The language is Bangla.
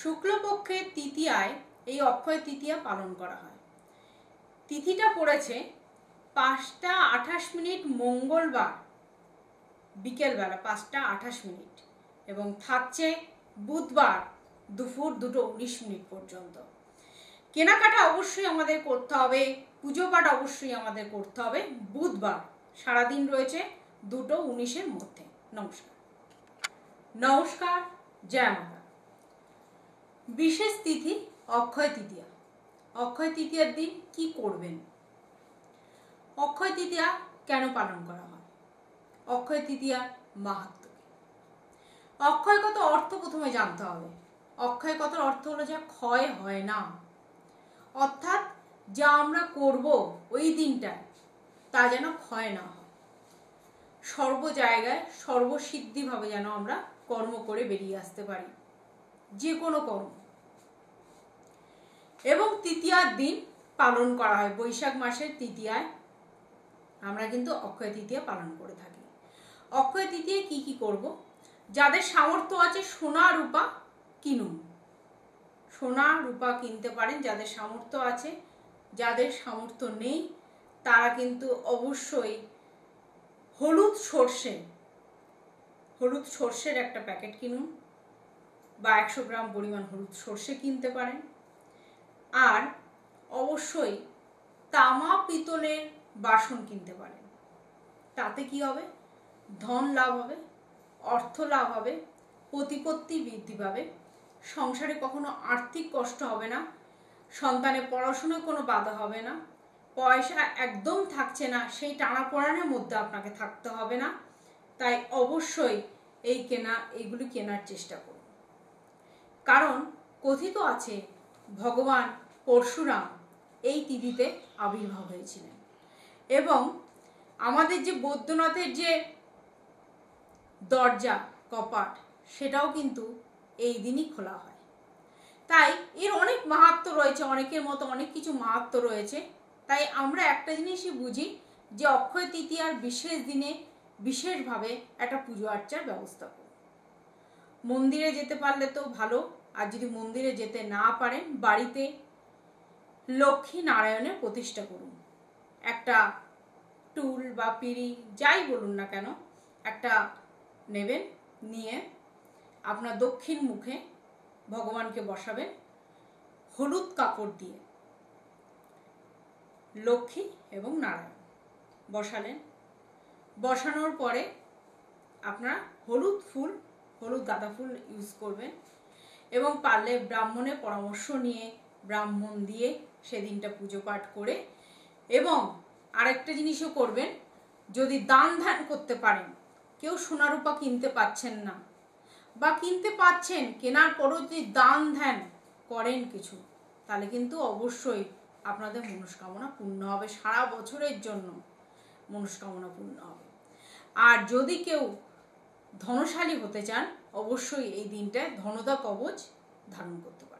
শুক্লপক্ষের তৃতীয়ায় এই অক্ষয় তৃতীয়া পালন করা হয়। তিথিটা পড়েছে 5টা 28 মঙ্গলবার বিকেলবেলা 5টা 28 এবং থাকছে বুধবার দুপুর 2:19 পর্যন্ত। কেনাকাটা অবশ্যই আমাদের করতে হবে, পুজো পাঠ অবশ্যই আমাদের করতে হবে বুধবার। সারাদিন রয়েছে 2:19 মধ্যে। নমস্কার নমস্কার, জয় মাতা। বিশেষ তিথি অক্ষয় তৃতীয়া। অক্ষয় তৃতীয়ার দিন কি করবেন? অক্ষয় তৃতীয়া কেন পালন করা হয়? অক্ষয় তৃতীয়ার মাহাত্ম্য। অক্ষয় কত অর্থ প্রথমে জানতে হবে। অক্ষয় কথার অর্থ হলো যা ক্ষয় হয় না, অর্থাৎ যা আমরা করব ওই দিনটায় তা যেন ক্ষয় না হয়, সর্ব জায়গায় সর্বসিদ্ধিভাবে যেন আমরা কর্ম করে বেরিয়ে আসতে পারি, যে কোনো কর্ম। এবং তৃতীয়ার দিন পালন করা হয় বৈশাখ মাসের তৃতীয়ায় আমরা কিন্তু অক্ষয় তৃতীয়া পালন করে থাকি। অক্ষয় তৃতীয়ায় কি কি করব? যাদের সামর্থ্য আছে সোনা রূপা কিনুন, সোনা রূপা কিনতে পারেন যাদের সামর্থ্য আছে। যাদের সামর্থ্য নেই তারা কিন্তু অবশ্যই হলুদ সর্ষের একটা প্যাকেট কিনুন বা 100 গ্রাম পরিমাণ হলুদ সর্ষে কিনতে পারেন। আর অবশ্যই তামা পিতলের বাসন কিনতে পারেন। তাতে কি হবে? ধন লাভ হবে, অর্থ লাভ হবে, প্রতিপত্তি বৃদ্ধি পাবে, সংসারে কখনো আর্থিক কষ্ট হবে না, সন্তানের পড়াশোনায় কোনো বাধা হবে না, পয়সা একদম থাকছে না সেই টানাপোড়েনের মধ্যে আপনাকে থাকতে হবে না। তাই অবশ্যই এইগুলি কেনার চেষ্টা করুন। কারণ কথিত আছে ভগবান পরশুরাম এই তিথিতে আবির্ভাব হয়েছিলেন এবং আমাদের যে বৈদ্যনাথের যে দরজা কপাট সেটাও কিন্তু এই দিনই খোলা হয়। তাই এর অনেক মাহাত্ম্য রয়েছে, অনেকের মতো অনেক কিছু মাহাত্ম্য রয়েছে। তাই আমরা একটা জিনিসই বুঝি যে অক্ষয় তৃতীয়ার বিশেষ দিনে বিশেষভাবে একটা পুজো আর্চার ব্যবস্থা করুন। মন্দিরে যেতে পারলে তো ভালো, আর যদি মন্দিরে যেতে না পারেন বাড়িতে লক্ষ্মী নারায়ণের প্রতিষ্ঠা করুন। একটা টুল বা পিঁড়ি যাই বলুন না কেন একটা নেবেন, নিয়ে আপনার দক্ষিণ মুখে ভগবানকে বসাবেন হলুদ কাপড় দিয়ে। লক্ষ্মী এবং নারায়ণ বসালেন, বসানোর পরে আপনারা হলুদ গাঁদা ফুল ইউজ করবেন এবং পারলে ব্রাহ্মণের পরামর্শ নিয়ে ব্রাহ্মণ দিয়ে সেদিনটা পুজো পাঠ করে। এবং আরেকটা জিনিসও করবেন, যদি দান ধ্যান করতে পারেন, কেউ সোনা রূপা কিনতে পাচ্ছেন না বা কিনতে পাচ্ছেন কেনার পরও যদি দান ধ্যান করেন কিছু, তাহলে কিন্তু অবশ্যই আপনাদের মনস্কামনা পূর্ণ হবে, সারা বছরের জন্য মনস্কামনা পূর্ণ হবে। আর যদি কেউ ধনশালী হতে চান অবশ্যই এই দিনটায় ধনদা কবচ ধারণ করতে পারেন।